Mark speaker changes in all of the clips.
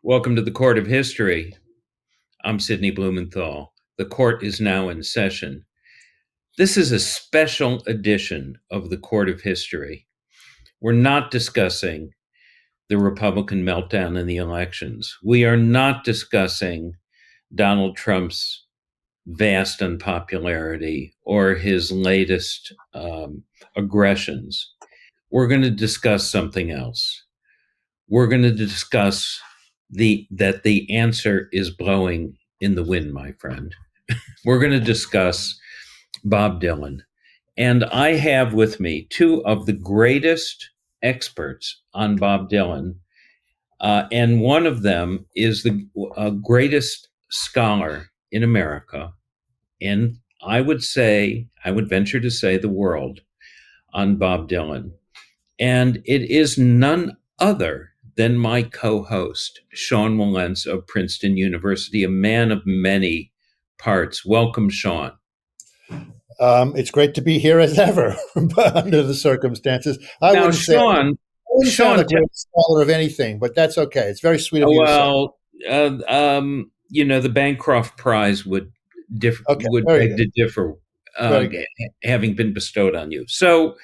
Speaker 1: Welcome to the Court of History. I'm Sidney Blumenthal. The court is now in session. This is a special edition of the Court of History. We're not discussing the Republican meltdown in the elections. We are not discussing Donald Trump's vast unpopularity or his latest aggressions. We're going to discuss something else. We're going to discuss that the answer is blowing in the wind, my friend. We're going to discuss Bob Dylan. And I have with me two of the greatest experts on Bob Dylan. And one of them is the greatest scholar in America. And I would venture to say the world on Bob Dylan. And it is none other than my co-host, Sean Wilentz of Princeton University, a man of many parts. Welcome, Sean.
Speaker 2: It's great to be here as ever, under the circumstances. I wouldn't say I'm a great scholar of anything, but that's okay. It's very sweet of you to
Speaker 1: say. The Bancroft Prize would beg to differ, having been bestowed on you. So,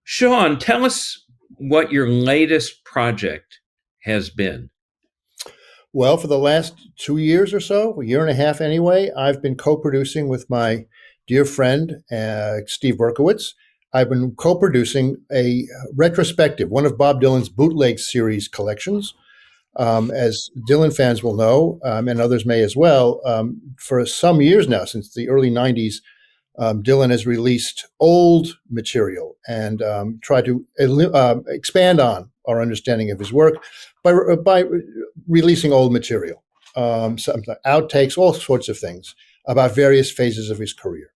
Speaker 1: Sean, tell us what your latest project has been.
Speaker 2: Well, for the last 2 years or so, a year and a half anyway, I've been co-producing with my dear friend, Steve Berkowitz. I've been co-producing a retrospective, one of Bob Dylan's bootleg series collections. As Dylan fans will know, and others may as well, for some years now, since the early 90s, Dylan has released old material and tried to expand on our understanding of his work by releasing old material, some outtakes, all sorts of things about various phases of his career.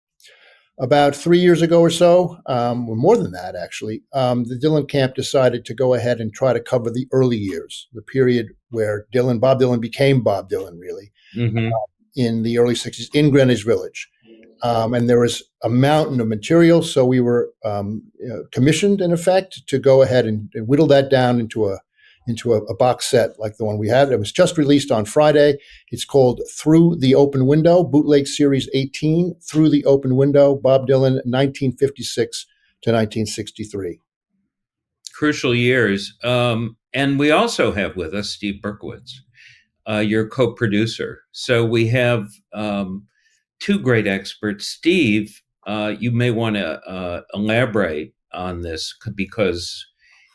Speaker 2: About 3 years ago or so, or more than that actually, the Dylan camp decided to go ahead and try to cover the early years, the period where Bob Dylan became Bob Dylan, really, in the early 60s in Greenwich Village. And there was a mountain of material, so we were commissioned, in effect, to go ahead and whittle that down into a box set like the one we have. It was just released on Friday. It's called Through the Open Window, Bootleg Series 18, Through the Open Window, Bob Dylan, 1956 to 1963.
Speaker 1: Crucial years. And we also have with us Steve Burkowitz, your co-producer. So we have two great experts. Steve, you may want to elaborate on this because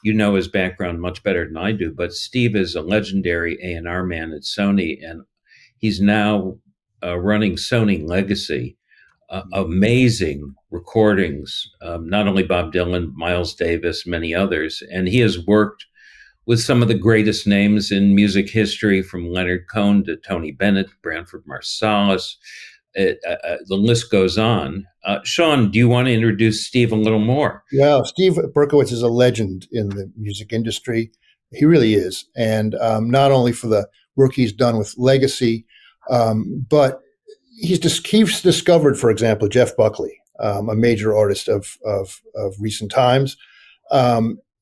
Speaker 1: you know his background much better than I do, but Steve is a legendary A&R man at Sony, and he's now running Sony Legacy, amazing recordings, not only Bob Dylan, Miles Davis, many others, and he has worked with some of the greatest names in music history, from Leonard Cohen to Tony Bennett, Branford Marsalis. The list goes on. Sean, do you want to introduce Steve a little more?
Speaker 2: Yeah, Steve Berkowitz is a legend in the music industry. He really is. And not only for the work he's done with Legacy, but he's discovered, for example, Jeff Buckley, a major artist of recent times.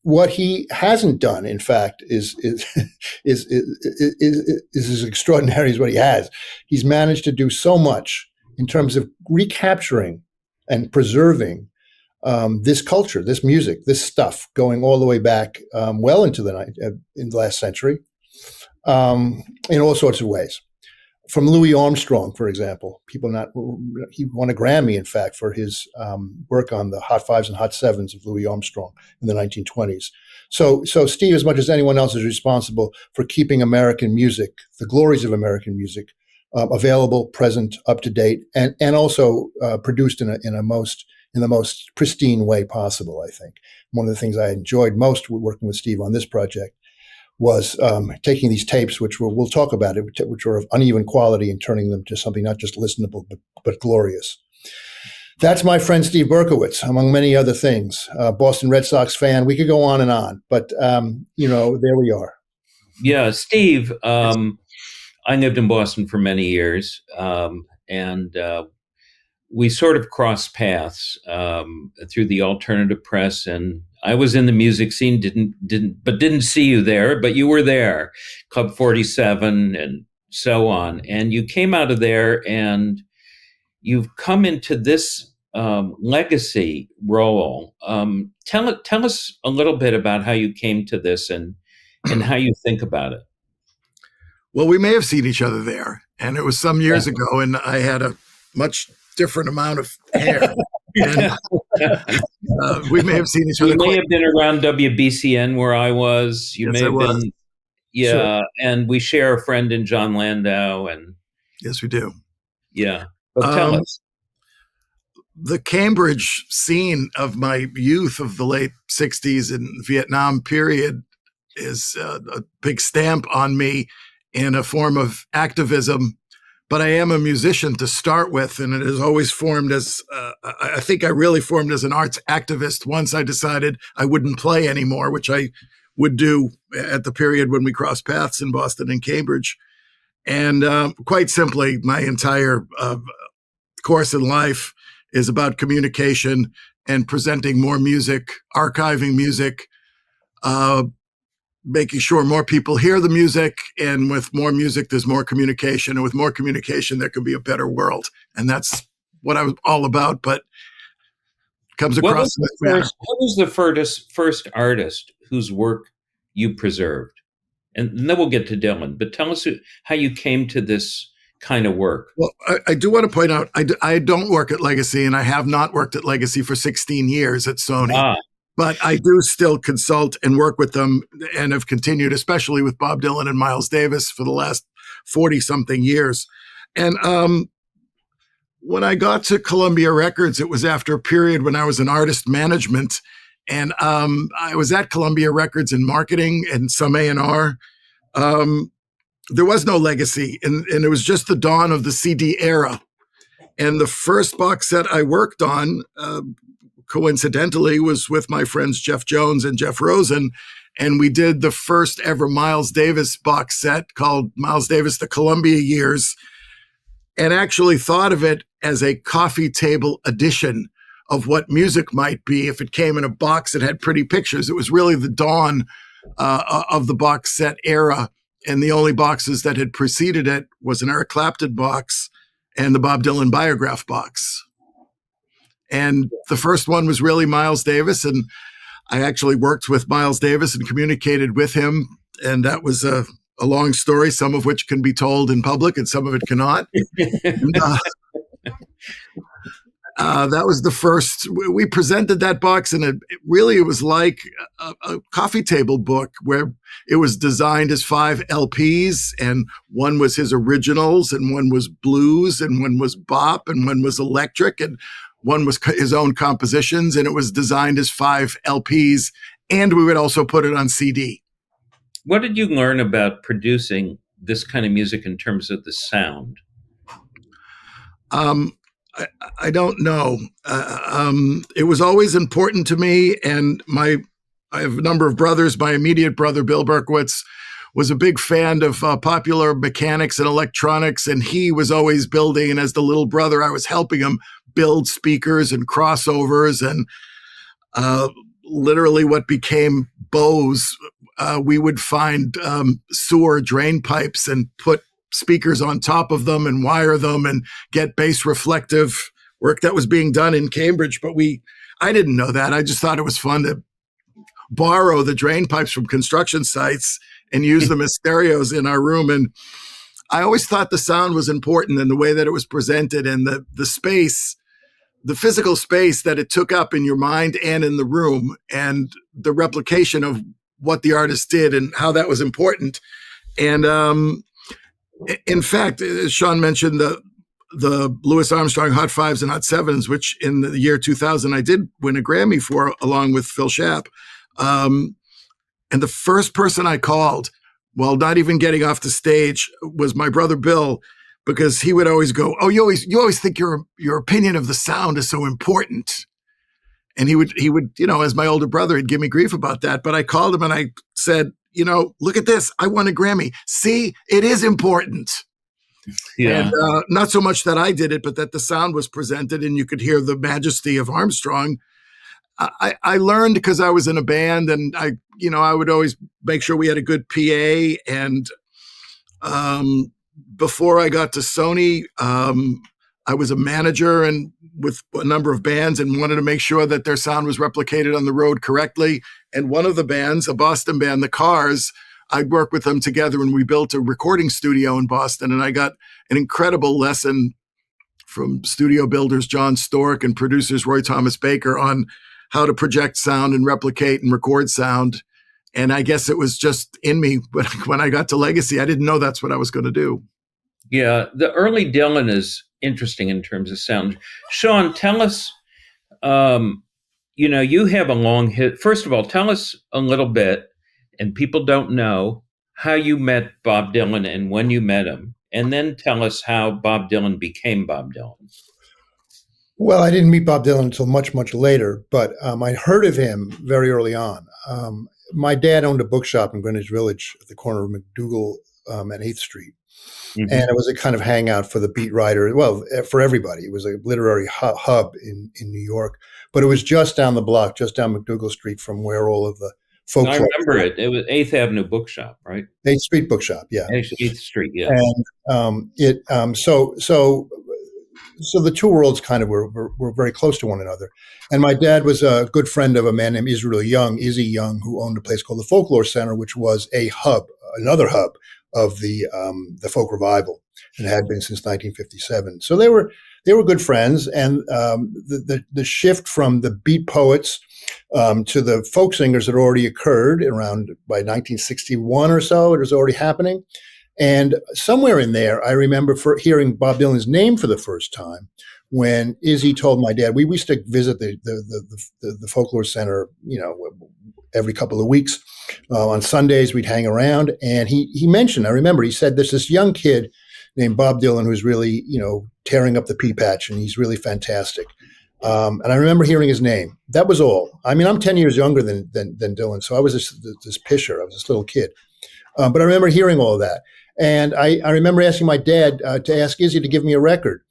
Speaker 2: What he hasn't done, in fact, is as extraordinary as what he has. He's managed to do so much in terms of recapturing and preserving this culture, this music, this stuff, going all the way back well into in the last century, in all sorts of ways. From Louis Armstrong, for example, he won a Grammy, in fact, for his work on the Hot Fives and Hot Sevens of Louis Armstrong in the 1920s. So Steve, as much as anyone else, is responsible for keeping American music, the glories of American music, available, present, up to date, and also produced in the most pristine way possible. I think one of the things I enjoyed most working with Steve on this project was taking these tapes, which we'll talk about it, which were of uneven quality, and turning them to something not just listenable, but glorious. That's my friend Steve Berkowitz, among many other things. Boston Red Sox fan. We could go on, but there we are.
Speaker 1: Yeah, Steve. I lived in Boston for many years, and we sort of crossed paths through the alternative press, and I was in the music scene. Didn't see you there, but you were there, Club 47, and so on. And you came out of there, and you've come into this legacy role. Tell us a little bit about how you came to this and how you think about it.
Speaker 3: Well, we may have seen each other there, and it was some years ago, and I had a much different amount of hair. And we may have seen each other.
Speaker 1: You may have been around WBCN where I was. You
Speaker 3: Yes,
Speaker 1: may
Speaker 3: I
Speaker 1: have
Speaker 3: was.
Speaker 1: been, yeah.
Speaker 3: Sure.
Speaker 1: And we share a friend in John Landau, and
Speaker 3: Yes, we do.
Speaker 1: yeah. But tell us.
Speaker 3: The Cambridge scene of my youth of the late 60s and Vietnam period is a big stamp on me in a form of activism. But I am a musician to start with, and it has always formed as, I think I really formed as an arts activist once I decided I wouldn't play anymore, which I would do at the period when we crossed paths in Boston and Cambridge. And quite simply, my entire course in life is about communication and presenting more music, archiving music, making sure more people hear the music, and with more music, there's more communication, and with more communication, there can be a better world. And that's what I was all about, but comes across.
Speaker 1: What was the first artist whose work you preserved? And then we'll get to Dylan, but tell us how you came to this kind of work.
Speaker 3: Well, I do want to point out, I don't work at Legacy, and I have not worked at Legacy for 16 years at Sony. But I do still consult and work with them, and have continued, especially with Bob Dylan and Miles Davis, for the last 40-something years. And when I got to Columbia Records, it was after a period when I was in artist management, and I was at Columbia Records in marketing and some A&R. There was no Legacy, and it was just the dawn of the CD era. And the first box set I worked on, coincidentally, was with my friends Jeff Jones and Jeff Rosen, and we did the first ever Miles Davis box set called Miles Davis: The Columbia Years, and actually thought of it as a coffee table edition of what music might be if it came in a box that had pretty pictures. It was really the dawn of the box set era, and the only boxes that had preceded it was an Eric Clapton box and the Bob Dylan Biograph box. And the first one was really Miles Davis, and I actually worked with Miles Davis and communicated with him, and that was a long story, some of which can be told in public and some of it cannot. And, that was the first. We presented that box, and it was like a coffee table book where it was designed as 5 LPs, and one was his originals, and one was blues, and one was bop, and one was electric, and one was his own compositions, and it was designed as 5 LPs, and we would also put it on CD.
Speaker 1: What did you learn about producing this kind of music in terms of the sound?
Speaker 3: I don't know. It was always important to me, and I have a number of brothers. My immediate brother, Bill Berkowitz, was a big fan of popular mechanics and electronics, and he was always building, and as the little brother, I was helping him build speakers and crossovers and literally what became Bose. We would find sewer drain pipes and put speakers on top of them and wire them and get bass reflective work that was being done in Cambridge. But I didn't know that. I just thought it was fun to borrow the drain pipes from construction sites and use them as stereos in our room. And I always thought the sound was important, and the way that it was presented, and the space, the physical space that it took up in your mind and in the room, and the replication of what the artist did and how that was important. And in fact, as Sean mentioned, the Louis Armstrong Hot Fives and Hot Sevens, which in the year 2000 I did win a Grammy for, along with Phil Schaap. And the first person I called, while not even getting off the stage, was my brother Bill, because he would always go, "Oh, you always think your opinion of the sound is so important." And he would, as my older brother, he'd give me grief about that. But I called him and I said, look at this. I won a Grammy. See, it is important.
Speaker 1: Yeah.
Speaker 3: And not so much that I did it, but that the sound was presented and you could hear the majesty of Armstrong. I learned because I was in a band, and I would always make sure we had a good PA. And before I got to Sony, I was a manager and with a number of bands, and wanted to make sure that their sound was replicated on the road correctly. And one of the bands, a Boston band, the Cars, I worked with them together, and we built a recording studio in Boston. And I got an incredible lesson from studio builders John Stork and producers Roy Thomas Baker on how to project sound and replicate and record sound. And I guess it was just in me. But when I got to Legacy, I didn't know that's what I was going to do.
Speaker 1: Yeah, the early Dylan is interesting in terms of sound. Sean, tell us, you have a long hit. First of all, tell us a little bit, and people don't know, how you met Bob Dylan and when you met him. And then tell us how Bob Dylan became Bob Dylan.
Speaker 2: Well, I didn't meet Bob Dylan until much, much later, but I heard of him very early on. My dad owned a bookshop in Greenwich Village at the corner of McDougal and 8th Street. Mm-hmm. And it was a kind of hangout for the beat writer, well, for everybody. It was a literary hub in New York, but it was just down the block, just down McDougal Street from where all of the folks
Speaker 1: I remember it. It was 8th Avenue Bookshop, right?
Speaker 2: 8th Street Bookshop, yeah.
Speaker 1: 8th Street, yeah.
Speaker 2: And so the two worlds kind of were very close to one another. And my dad was a good friend of a man named Israel Young, Izzy Young, who owned a place called the Folklore Center, which was another hub of the folk revival, and had been since 1957. So they were good friends, and the shift from the beat poets to the folk singers had already occurred around by 1961 or so. It was already happening. And somewhere in there, I remember hearing Bob Dylan's name for the first time when Izzy told my dad, we used to visit the Folklore Center, every couple of weeks. On Sundays, we'd hang around. And he mentioned, I remember, he said, there's this young kid named Bob Dylan who's really, tearing up the pea patch, and he's really fantastic. And I remember hearing his name. That was all. I mean, I'm 10 years younger than Dylan, so I was this pisher. I was this little kid. But I remember hearing all of that. And I remember asking my dad to ask Izzy to give me a record.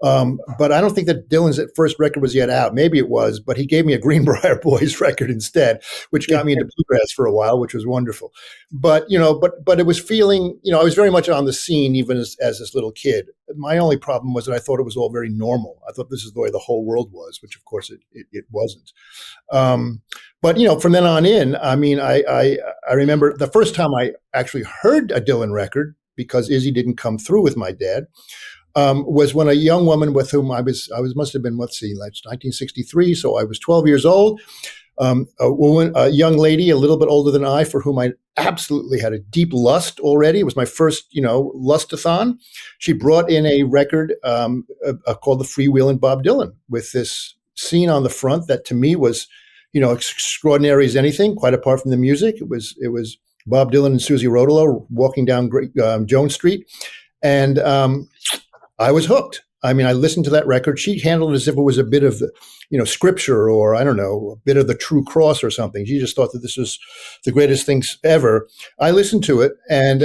Speaker 2: But I don't think that Dylan's first record was yet out. Maybe it was, but he gave me a Greenbrier Boys record instead, which got me into bluegrass for a while, which was wonderful. But it was feeling, I was very much on the scene even as this little kid. My only problem was that I thought it was all very normal. I thought this is the way the whole world was, which of course it wasn't. But from then on in, I mean, I remember the first time I actually heard a Dylan record, because Izzy didn't come through with my dad, was when a young woman with whom I must have been, that's 1963. So I was 12 years old. A young lady, a little bit older than I, for whom I absolutely had a deep lust already. It was my first, lustathon. She brought in a record called The Freewheelin' Bob Dylan, with this scene on the front that to me was, extraordinary as anything, quite apart from the music. It was Bob Dylan and Susie Rodolo walking down Jones Street. And I was hooked. I mean, I listened to that record. She handled it as if it was a bit of the, scripture, or I don't know, a bit of the true cross or something. She just thought that this was the greatest things ever. I listened to it, and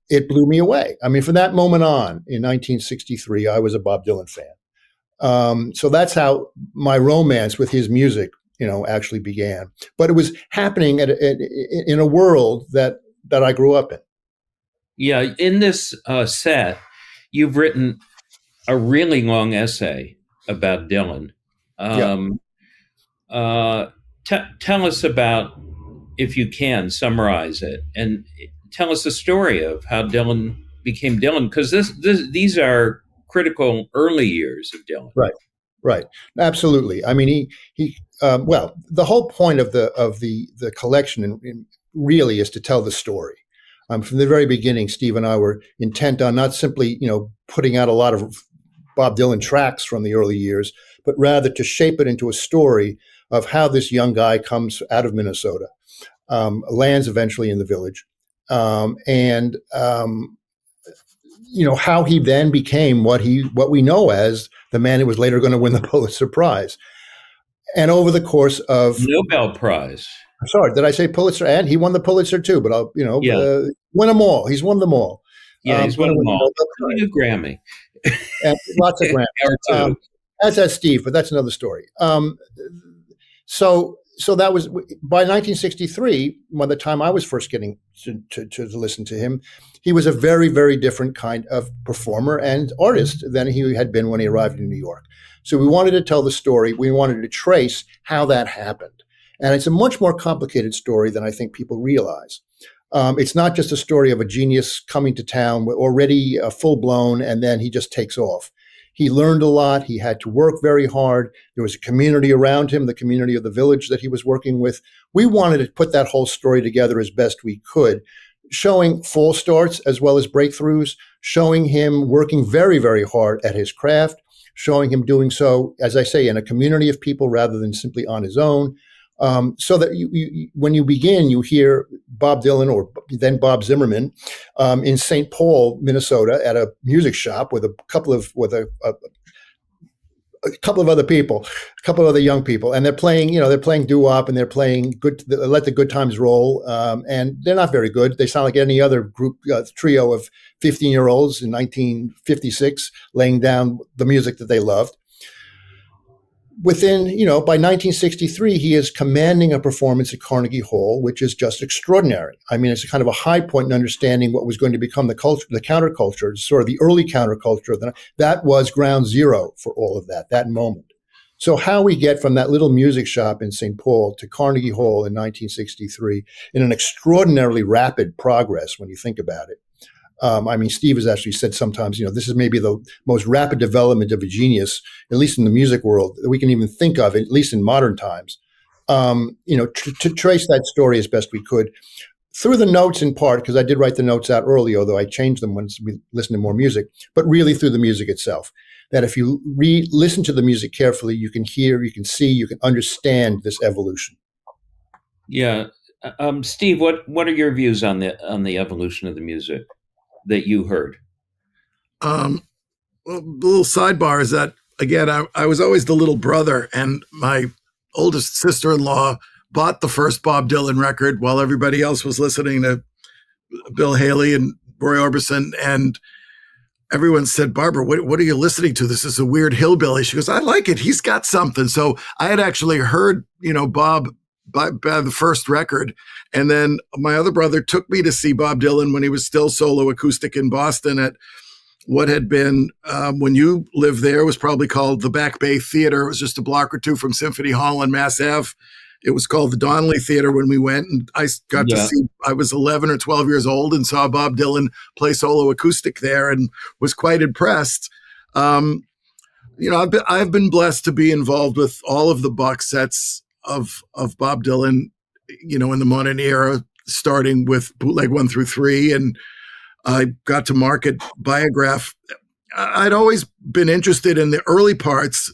Speaker 2: it blew me away. I mean, from that moment on, in 1963, I was a Bob Dylan fan. So that's how my romance with his music, actually began. But it was happening in a world that I grew up in.
Speaker 1: Yeah, in this set, you've written a really long essay about Dylan. Tell us about, if you can, summarize it, and tell us the story of how Dylan became Dylan, because these are critical early years of Dylan.
Speaker 2: Right. Absolutely. I mean, he the whole point of the collection really is to tell the story. From the very beginning, Steve and I were intent on not simply, putting out a lot of Bob Dylan tracks from the early years, but rather to shape it into a story of how this young guy comes out of Minnesota, lands eventually in the Village, and how he then became what we know as the man who was later going to win the Pulitzer Prize. And over the course of
Speaker 1: Nobel Prize.
Speaker 2: Sorry, did I say Pulitzer? And he won the Pulitzer too, but win them all. He's won them all.
Speaker 1: Yeah, he's won
Speaker 2: Winner
Speaker 1: them
Speaker 2: with the
Speaker 1: all.
Speaker 2: Nobel
Speaker 1: Winning a Grammy.
Speaker 2: and lots of Grammys.
Speaker 1: Or two.
Speaker 2: As has Steve, but that's another story. So that was by 1963. By the time I was first getting to listen to him, he was a very, very different kind of performer and artist than he had been when he arrived in New York. So we wanted to tell the story. We wanted to trace how that happened, and it's a much more complicated story than I think people realize. It's not just a story of a genius coming to town already full blown, and then he just takes off. He learned a lot. He had to work very hard. There was a community around him, the community of the village that he was working with. We wanted to put that whole story together as best we could, showing false starts as well as breakthroughs, showing him working very, very hard at his craft, showing him doing so, as I say, in a community of people rather than simply on his own. So that when you begin, you hear Bob Dylan or then Bob Zimmerman in St. Paul, Minnesota, at a music shop with a couple of other people, a couple of other young people, and they're playing doo-wop and they're playing Let the Good Times Roll, and they're not very good. They sound like any other group trio of 15-year-olds in 1956 laying down the music that they loved. By 1963, he is commanding a performance at Carnegie Hall, which is just extraordinary. I mean, it's a kind of a high point in understanding what was going to become the culture, the counterculture, sort of the early counterculture. That was ground zero for all of that moment. So how we get from that little music shop in St. Paul to Carnegie Hall in 1963 in an extraordinarily rapid progress when you think about it. Steve has actually said sometimes, this is maybe the most rapid development of a genius, at least in the music world, that we can even think of, at least in modern times. To trace that story as best we could through the notes in part, because I did write the notes out early, although I changed them once we listened to more music, but really through the music itself. That if you listen to the music carefully, you can hear, you can see, you can understand this evolution.
Speaker 1: Yeah. Steve, what are your views on the evolution of the music that you heard?
Speaker 3: Well, the little sidebar is that, again, I was always the little brother, and my oldest sister-in-law bought the first Bob Dylan record while everybody else was listening to Bill Haley and Roy Orbison. And everyone said, "Barbara, what are you listening to? This is a weird hillbilly." She goes, "I like it. He's got something." So I had actually heard, Bob by the first record. And then my other brother took me to see Bob Dylan when he was still solo acoustic in Boston at what had been, when you lived there, was probably called the Back Bay Theater. It was just a block or two from Symphony Hall on Mass Ave. It was called the Donnelly Theater when we went, and I got to see, I was 11 or 12 years old and saw Bob Dylan play solo acoustic there and was quite impressed. I've been blessed to be involved with all of the box sets of Bob Dylan, in the modern era, starting with bootleg 1 through 3. And I got to market Biograph. I'd always been interested in the early parts,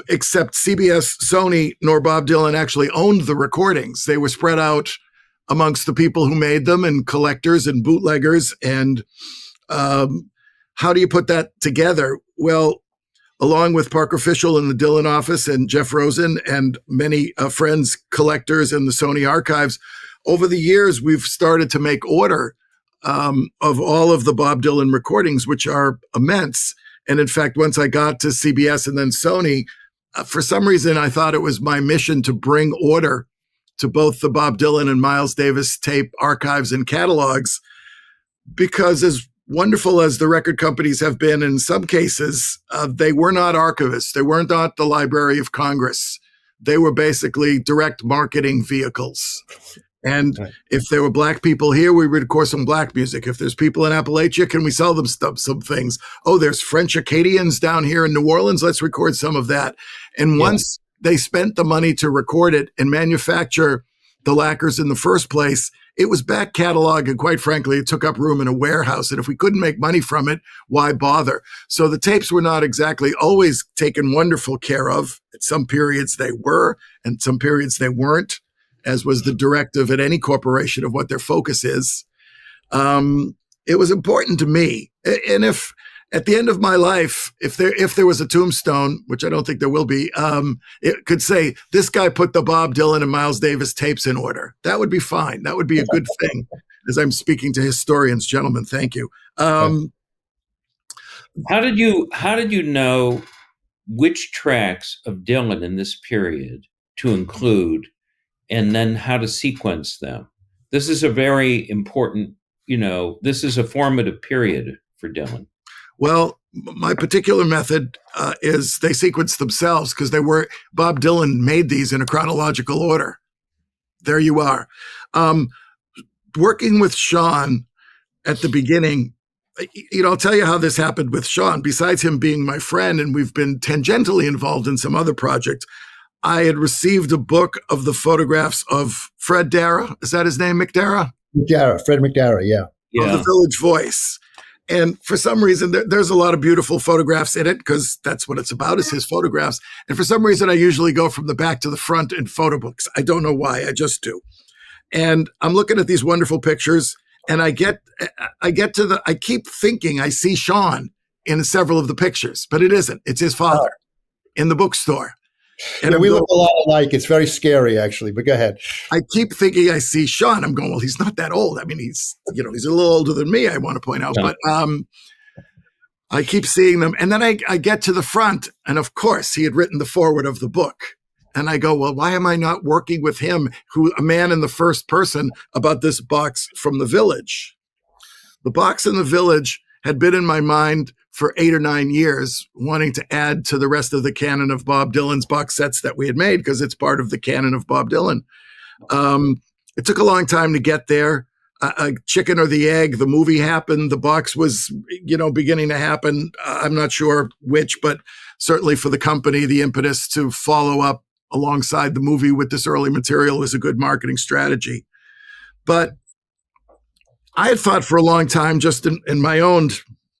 Speaker 3: except CBS, Sony, nor Bob Dylan actually owned the recordings. They were spread out amongst the people who made them and collectors and bootleggers. And how do you put that together? Well, along with Parker Fischel in the Dylan office and Jeff Rosen and many friends, collectors in the Sony archives, over the years, we've started to make order of all of the Bob Dylan recordings, which are immense. And in fact, once I got to CBS and then Sony, for some reason, I thought it was my mission to bring order to both the Bob Dylan and Miles Davis tape archives and catalogs, because as wonderful as the record companies have been in some cases, they were not archivists. They were not the Library of Congress. They were basically direct marketing vehicles. And if there were Black people here, we would record some Black music. If there's people in Appalachia, can we sell them some things? Oh, there's French Acadians down here in New Orleans. Let's record some of that. And once they spent the money to record it and manufacture the lacquers in the first place, it was back catalog. And quite frankly, it took up room in a warehouse. And if we couldn't make money from it, why bother? So the tapes were not exactly always taken wonderful care of. At some periods they were, and some periods they weren't, as was the directive at any corporation of what their focus is. It was important to me. And if at the end of my life, if there was a tombstone, which I don't think there will be, it could say, this guy put the Bob Dylan and Miles Davis tapes in order. That would be fine. That would be a good thing. as I'm speaking to historians, gentlemen. Thank you.
Speaker 1: How did you know which tracks of Dylan in this period to include, and then how to sequence them? This is a very important, this is a formative period for Dylan.
Speaker 3: Well, my particular method is they sequence themselves because Bob Dylan made these in a chronological order. There you are. Working with Sean at the beginning, I'll tell you how this happened with Sean. Besides him being my friend, and we've been tangentially involved in some other projects, I had received a book of the photographs of Fred Dara. Is that his name, McDara?
Speaker 2: Fred McDara, yeah.
Speaker 3: Of the Village Voice. And for some reason, there's a lot of beautiful photographs in it because that's what it's about, is his photographs. And for some reason, I usually go from the back to the front in photo books. I don't know why, I just do. And I'm looking at these wonderful pictures, and I keep thinking I see Sean in several of the pictures, but it isn't. It's his father in the bookstore. And
Speaker 2: we look a lot alike. It's very scary, actually, but go ahead.
Speaker 3: I keep thinking I see Sean. I'm going, well, he's not that old. I mean, he's a little older than me, I want to point out. Yeah. But I keep seeing them. And then I get to the front, and of course, he had written the foreword of the book. And I go, well, why am I not working with him, a man in the first person, about this box from the Village? The box in the Village had been in my mind for 8 or 9 years, wanting to add to the rest of the canon of Bob Dylan's box sets that we had made, because it's part of the canon of Bob Dylan. It took a long time to get there. A chicken or the egg, the movie happened. The box was, beginning to happen. I'm not sure which, but certainly for the company, the impetus to follow up alongside the movie with this early material was a good marketing strategy. But I had thought for a long time, just in my own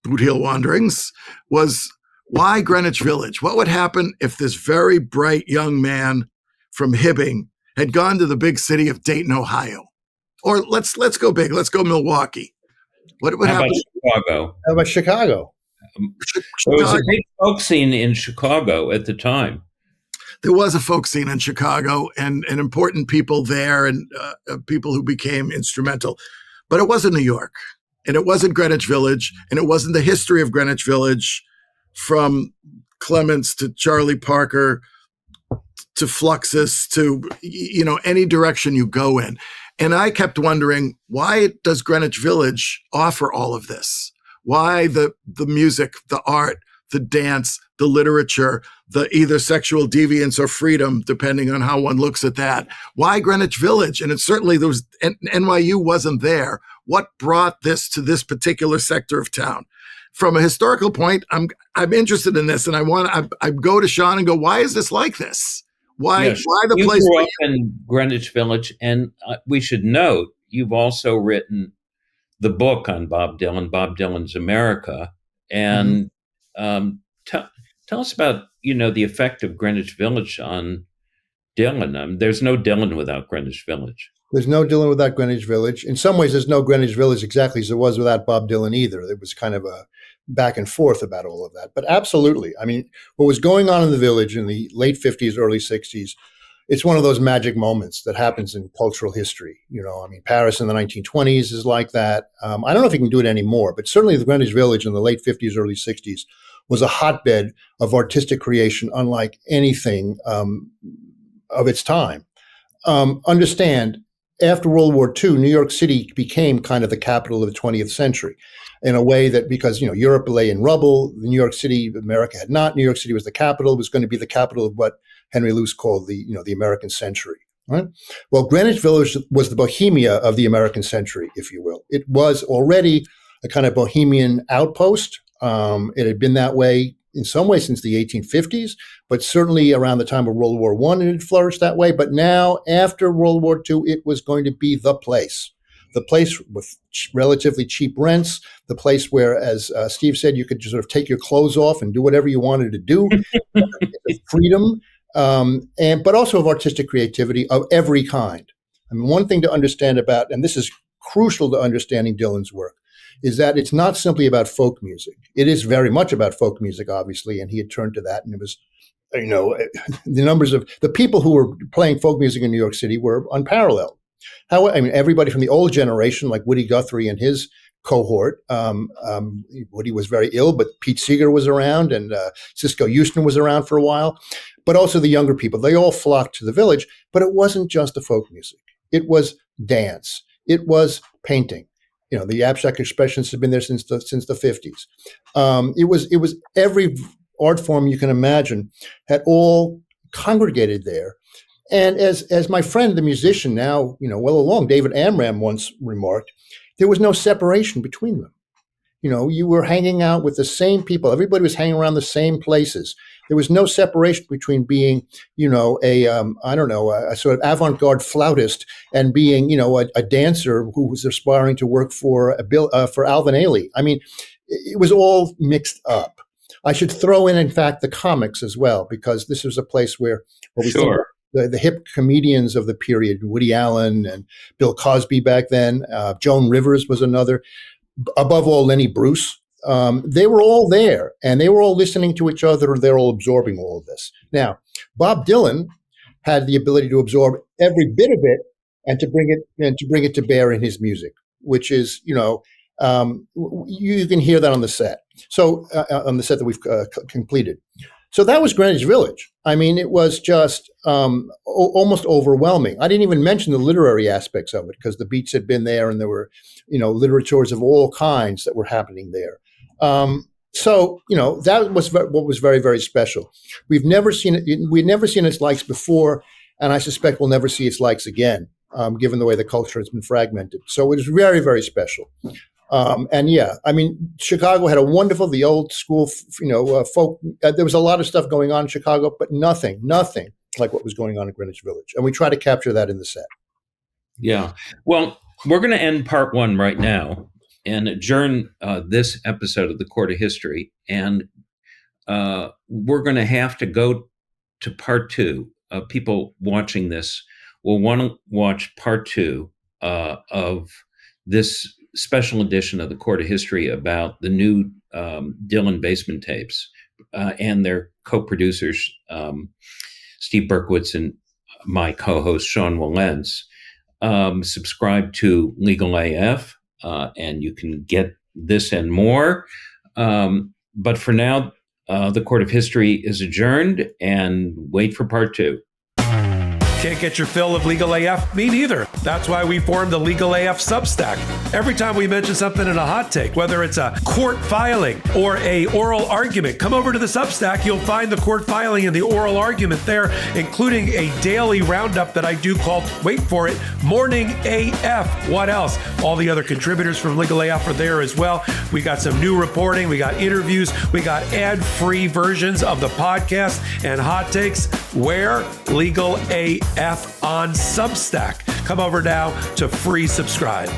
Speaker 3: boot heel wanderings, was why Greenwich Village? What would happen if this very bright young man from Hibbing had gone to the big city of Dayton, Ohio? Or let's go big. Let's go Milwaukee. What would happen?
Speaker 1: Chicago?
Speaker 2: How about Chicago?
Speaker 1: There was a big folk scene in Chicago at the time.
Speaker 3: There was a folk scene in Chicago, and important people there, and people who became instrumental. But it wasn't New York, and it wasn't Greenwich Village, and it wasn't the history of Greenwich Village from Clements to Charlie Parker to Fluxus to, any direction you go in. And I kept wondering, why does Greenwich Village offer all of this? Why the music, the art, the dance, the literature, the either sexual deviance or freedom, depending on how one looks at that? Why Greenwich Village? And it certainly, there was, NYU wasn't there. What brought this to this particular sector of town? From a historical point, I'm interested in this, and I go to Sean and go, why is this like this? Why the
Speaker 1: you
Speaker 3: place?
Speaker 1: You grew up in Greenwich Village, and we should note you've also written the book on Bob Dylan, Bob Dylan's America, and tell us about the effect of Greenwich Village on Dylan. There's no Dylan without Greenwich Village.
Speaker 2: There's no Dylan without Greenwich Village. In some ways, there's no Greenwich Village exactly as there was without Bob Dylan either. There was kind of a back and forth about all of that. But absolutely, what was going on in the Village in the late 50s, early 60s, it's one of those magic moments that happens in cultural history. Paris in the 1920s is like that. I don't know if you can do it anymore, but certainly the Greenwich Village in the late 50s, early 60s was a hotbed of artistic creation unlike anything of its time. Understand, after World War II, New York City became kind of the capital of the 20th century in a way that, because, Europe lay in rubble, New York City, America had not. New York City was the capital. It was going to be the capital of what Henry Luce called the American century. Right? Well, Greenwich Village was the Bohemia of the American century, if you will. It was already a kind of bohemian outpost. It had been that way in some ways since the 1850s, but certainly around the time of World War I, it had flourished that way. But now, after World War II, it was going to be the place with relatively cheap rents, the place where, as Steve said, you could just sort of take your clothes off and do whatever you wanted to do, freedom, but also of artistic creativity of every kind. One thing to understand about, and this is crucial to understanding Dylan's work, is that it's not simply about folk music. It is very much about folk music, obviously, and he had turned to that, and it was, the numbers of the people who were playing folk music in New York City were unparalleled. How, I mean, everybody from the old generation, like Woody Guthrie and his cohort. Woody was very ill, but Pete Seeger was around, and Cisco Houston was around for a while. But also the younger people, they all flocked to the Village. But it wasn't just the folk music. It was dance. It was painting. You know, the abstract expressionists have been there since the 50s. It was every art form you can imagine had all congregated there. And as my friend, the musician, now, you know, well along, David Amram once remarked, there was no separation between them. You know, you were hanging out with the same people. Everybody was hanging around the same places. There was no separation between being, you know, a sort of avant-garde flautist and being, you know, a dancer who was aspiring to work for Alvin Ailey. I mean, it was all mixed up. I should throw in fact, the comics as well, because this was a place where we
Speaker 1: Sure.
Speaker 2: the hip comedians of the period, Woody Allen and Bill Cosby back then, Joan Rivers was another. Above all, Lenny Bruce. They were all there, and they were all listening to each other. They're all absorbing all of this. Now, Bob Dylan had the ability to absorb every bit of it and to bring it to bear in his music, which is, you know, you can hear that on the set. So on the set that we've completed. So that was Greenwich Village. I mean, it was just almost overwhelming. I didn't even mention the literary aspects of it, because the Beats had been there, and there were, you know, literatures of all kinds that were happening there. So, you know, that was what was very, very special. We'd never seen its likes before, and I suspect we'll never see its likes again, given the way the culture has been fragmented. So it was very, very special. And yeah, I mean, Chicago had the old school, you know, folk. There was a lot of stuff going on in Chicago, but nothing like what was going on in Greenwich Village. And we try to capture that in the set.
Speaker 1: Yeah. Well, we're going to end part one right now and adjourn this episode of the Court of History. And we're going to have to go to part two. People watching this will want to watch part two of this special edition of the Court of History about the new Dylan Basement tapes and their co-producers, Steve Berkowitz and my co-host, Sean Wilentz. Subscribe to Legal AF, and you can get this and more. But for now, the Court of History is adjourned, and wait for part two.
Speaker 4: Can't get your fill of Legal AF? Me neither. That's why we formed the Legal AF Substack. Every time we mention something in a hot take, whether it's a court filing or a oral argument, come over to the Substack. You'll find the court filing and the oral argument there, including a daily roundup that I do called, wait for it, Morning AF. What else? All the other contributors from Legal AF are there as well. We got some new reporting. We got interviews. We got ad-free versions of the podcast and hot takes. Where? Legal AF on Substack. Come over now to free subscribe.